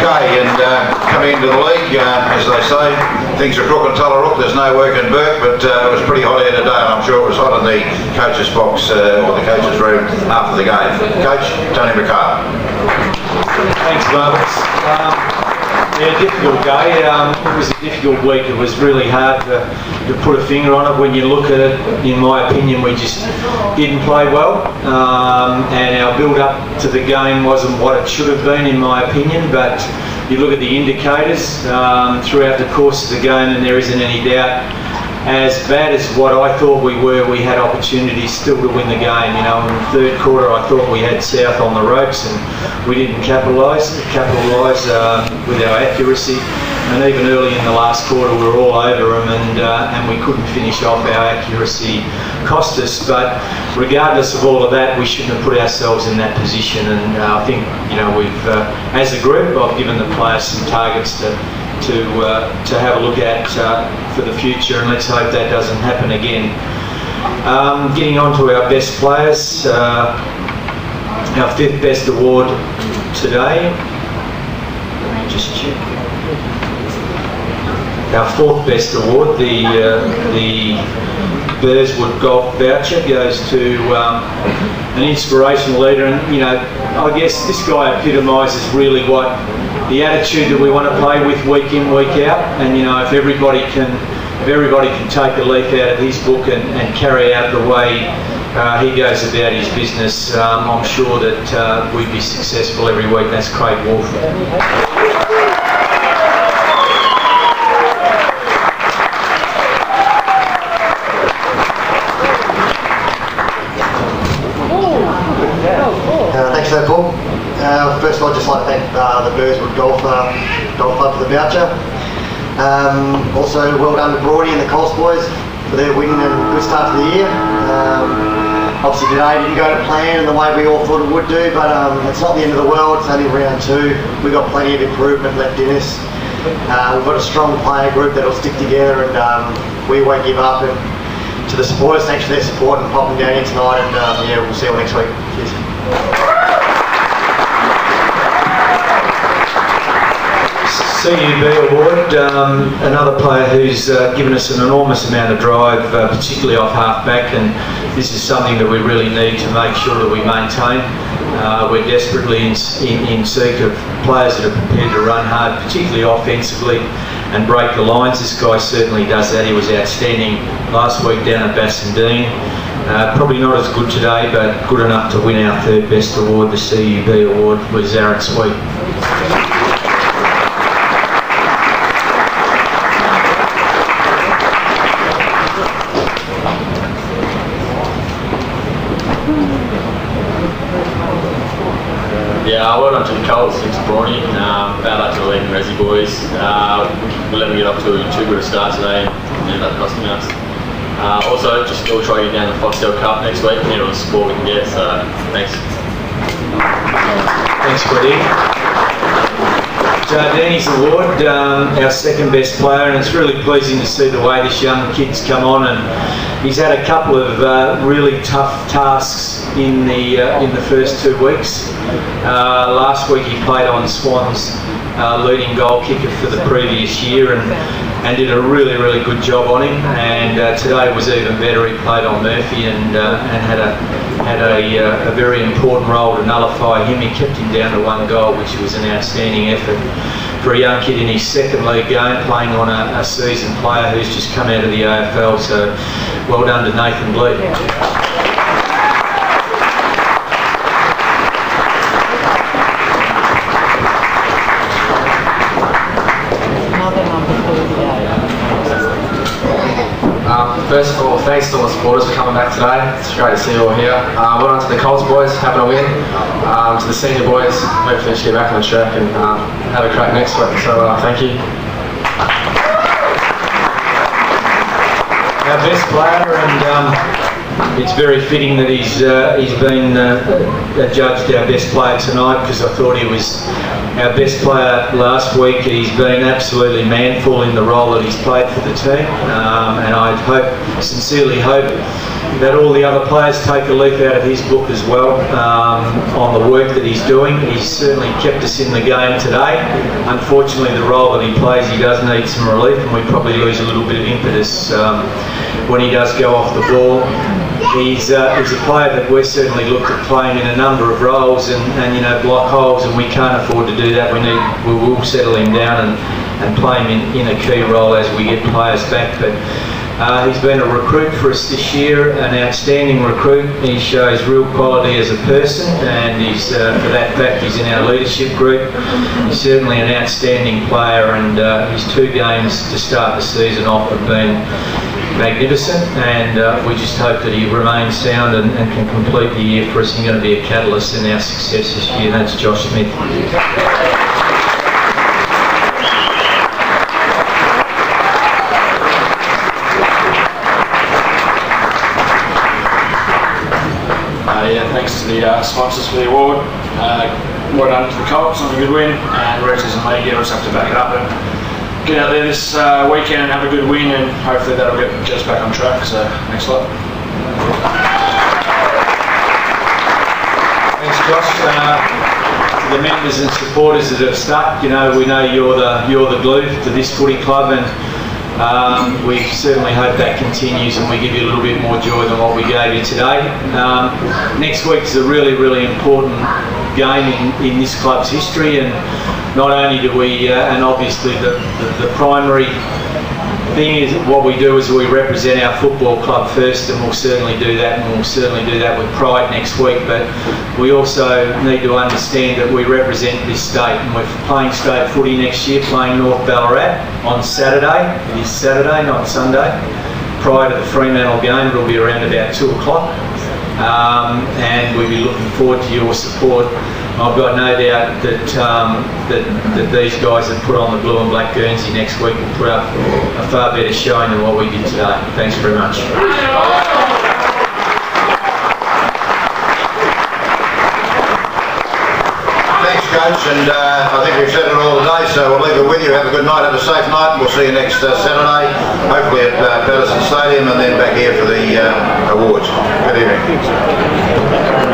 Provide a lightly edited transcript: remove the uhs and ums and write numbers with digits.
Okay, and coming into the league, as they say, things are crook and Tullarook. There's no work in Burke, but it was pretty hot here today, and I'm sure it was hot in the coach's box or the coach's room after the game. Coach, Tony Micale. Thanks, Marcus. Yeah, difficult day. It was a difficult week. It was really hard to put a finger on it. When you look at it, in my opinion, we just didn't play well, and our build-up to the game wasn't what it should have been, in my opinion. But you look at the indicators throughout the course of the game, and there isn't any doubt. As bad as what I thought we were, we had opportunities still to win the game. You know, in the third quarter, I thought we had South on the ropes, and we didn't capitalise with our accuracy. And even early in the last quarter, we were all over them, and we couldn't finish off. Our accuracy cost us. But regardless of all of that, we shouldn't have put ourselves in that position. And I think, you know, we've, as a group, I've given the players some targets to have a look at for the future, and let's hope that doesn't happen again. Getting on to our best players, our fifth best award today. Let me just check. Our fourth best award, the Burswood Golf Voucher, goes to an inspirational leader, and you know, I guess this guy epitomises really what the attitude that we want to play with week in, week out. And you know, if everybody can take a leaf out of his book and carry out the way he goes about his business, I'm sure that we'd be successful every week. That's Craig Wulff. Thanks for that, Paul. First of all, I'd just like to thank the Burswood Golf Club for the voucher. Also, well done to Broady and the Coles boys for their win and good start to the year. Obviously today didn't go to plan in the way we all thought it would do, but it's not the end of the world. It's only round two. We've got plenty of improvement left in us. We've got a strong player group that'll stick together, and we won't give up. And to the supporters, thanks for their support and popping down here tonight, and yeah, we'll see you all next week. Cheers. CUB award, another player who's given us an enormous amount of drive, particularly off half-back, and this is something that we really need to make sure that we maintain. We're desperately in seek of players that are prepared to run hard, particularly offensively, and break the lines. This guy certainly does that. He was outstanding last week down at Bassendean. Probably not as good today, but good enough to win our third best award. The CUB award was Aaron Sweet. Yeah, well done to the Coles, thanks to Brawny. Bad luck to the leading Resi boys. We let them get off to too good a start today, and ended up costing us. Also, just we'll try to get down the Foxtel Cup next week. We need all the support we can get, so thanks. Thanks, Freddie. Danny's award, our second best player, and it's really pleasing to see the way this young kid's come on, and he's had a couple of really tough tasks in the first 2 weeks. Last week he played on Swan's leading goal kicker for the previous year, and did a really good job on him. And today was even better. He played on Murphy and had a very important role to nullify him. He kept him down to 1 goal, which was an outstanding effort for a young kid in his second league game, playing on a seasoned player who's just come out of the AFL. So well done to Nathan Blee. First of all, thanks to all the supporters for coming back today. It's great to see you all here. Well done to the Coles boys, having a win. To the senior boys, hopefully just get back on the track and have a crack next week. So thank you. Our best player, and it's very fitting that he's been adjudged our best player tonight, because I thought he was our best player last week. He's been absolutely manful in the role that he's played for the team, and I sincerely hope that all the other players take a leaf out of his book as well on the work that he's doing. He's certainly kept us in the game today. Unfortunately, the role that he plays, he does need some relief, and we probably lose a little bit of impetus when he does go off the ball. He's a player that we're certainly looked at playing in a number of roles and you know, block holes, and we can't afford to do that. We will settle him down and play him in a key role as we get players back. But he's been a recruit for us this year, an outstanding recruit. He shows real quality as a person, and he's, for that fact, he's in our leadership group. He's certainly an outstanding player, and his 2 games to start the season off have been magnificent, and we just hope that he remains sound and can complete the year for us. He's going to be a catalyst in our success this year. That's Josh Smith. Yeah, thanks to the sponsors for the award. Well done to the Colts on a good win, and Regs and Media will just have to back it up and get out there this weekend and have a good win, and hopefully that'll get us back on track. So thanks a lot. Thanks, Josh. The members and supporters that have stuck, you know, we know you're the glue to this footy club, and we certainly hope that continues and we give you a little bit more joy than what we gave you today. Next week is a really, really important game in this club's history, and not only do we, and obviously the primary thing is what we do is we represent our football club first, and we'll certainly do that, and we'll certainly do that with pride next week. But we also need to understand that we represent this state, and we're playing state footy next year, playing North Ballarat on Saturday. It is Saturday, not Sunday. Prior to the Fremantle game, it'll be around about 2 o'clock, and we'll be looking forward to your support. I've got no doubt that these guys that put on the blue and black Guernsey next week will put up a far better showing than what we did today. Thanks very much. Thanks, Coach, and I think we've said it all today, so we'll leave it with you. Have a good night, have a safe night, and we'll see you next Saturday, hopefully at Patterson Stadium, and then back here for the awards. Good evening.